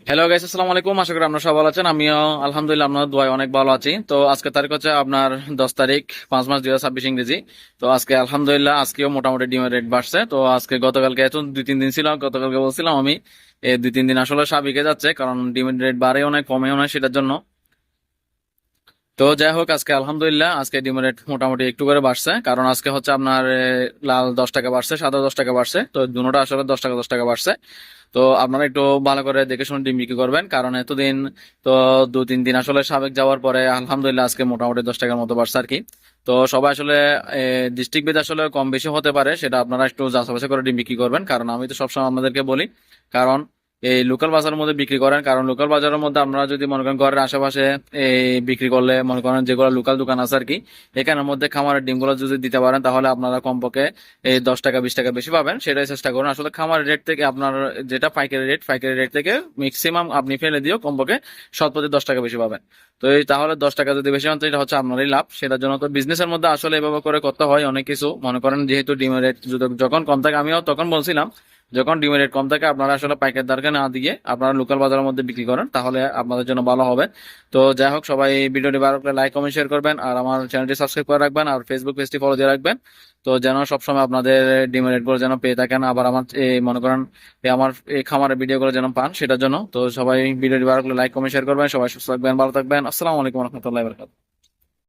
Hello guys, আসসালামু আলাইকুম। আশা করি আপনারা সবাই ভালো আছেন। আমিও আলহামদুলিল্লাহ আপনার দোয়ায় অনেক ভালো আছি। তো আজকে তারিখ হচ্ছে আপনার 10 তারিখ 5 মাস 2026 ইংরেজি। তো আজকে আলহামদুলিল্লাহ আজকেও মোটামুটি ডিমের রেট বাড়ছে। তো আজকে গতকালকে এত 2-3 দিন ছিল, গতকালকে বলছিলাম আমি এই 2-3 দিন আসলে স্বাভাবিকে যাচ্ছে, কারণ ডিমের রেট বাড়েও নয় কমেও নয়, সেটার জন্য। তো যাই হোক, আজকে আলহামদুলিল্লাহ আজকে ডিমের রেট মোটামুটি একটু করে বাড়ছে, কারণ আজকে হচ্ছে আপনার লাল 10 টাকা বাড়ছে, সাদা 10 টাকা বাড়ছে। তো দুটোটা আসলে 10 টাকা বাড়ছে। তো আপনারা একটু ভালো করে দেখে শুনে ডিম বিক্রি করবেন, কারণ এতদিন তো 2-3 দিন আসলে সাবেক যাওয়ার পরে আলহামদুলিল্লাহ আজকে মোটামুটি 10 টাকার মতো বাড়ছে আর কি। তো সবাই আসলে ডিস্ট্রিক্ট ভেদে আসলে কম বেশি হতে পারে, সেটা আপনারা একটু যাচাই বাছাই করে ডিম বিক্রি করবেন, কারণ আমি তো সবসময় আপনাদেরকে বলি, কারণ এই লোকাল বাজারের মধ্যে বিক্রি করেন, কারণ লোকাল বাজারের মধ্যে আপনারা যদি মনে করেন ঘরের আশেপাশে এই বিক্রি করলে, মনে করেন যেগুলো লোকাল দোকান আছে আর কি, এখানের মধ্যে খামারের ডিমগুলো যদি দিতে পারেন, তাহলে আপনারা কমপক্ষে এই 10 টাকা 20 টাকা বেশি পাবেন। সেটাই চেষ্টা করুন। আসলে খামারের রেট থেকে আপনার যেটা পাইকারি রেট থেকে ম্যাক্সিমাম আপনি ফেলে দিও কমপক্ষে শতপ্রতি 10 টাকা বেশি পাবেন। তো এই তাহলে 10 টাকা যদি বেশি হন, তো এটা হচ্ছে আপনারই লাভ। সেটার জন্য তো বিজনেসের মধ্যে আসলে এভাবে করে করতে হয় অনেক কিছু। মনে করেন যেহেতু ডিমের রেট যখন কম থাকে, আমিও তখন বলছিলাম যখন ডিমের রেট কম থাকে আপনারা আসলে পাইকারি দরকে না দিয়ে আপনারা লোকাল বাজারের মধ্যে বিক্রি করেন, তাহলে আপনাদের জন্য ভালো হবে। তো যাই হোক, সবাই ভিডিওটি ভালো করে লাইক কমেন্ট শেয়ার করবেন, আর আমার চ্যানেলটি সাবস্ক্রাইব করে রাখবেন, আর ফেসবুক পেজটি ফলো দিয়ে রাখবেন। তো যেন সবসময় আপনাদের ডিমের রেটগুলো যেন পেয়ে থাকেন, আবার আমার মনে করেন আমার এই খামারের ভিডিওগুলো যেন পান, সেটার জন্য। তো সবাই ভিডিওটি ভালো করে লাইক কমেন্ট শেয়ার করবেন। সবাই সুস্থ থাকবেন, ভালো থাকবেন। আসসালামু আলাইকুম রহমতুল্লাহ।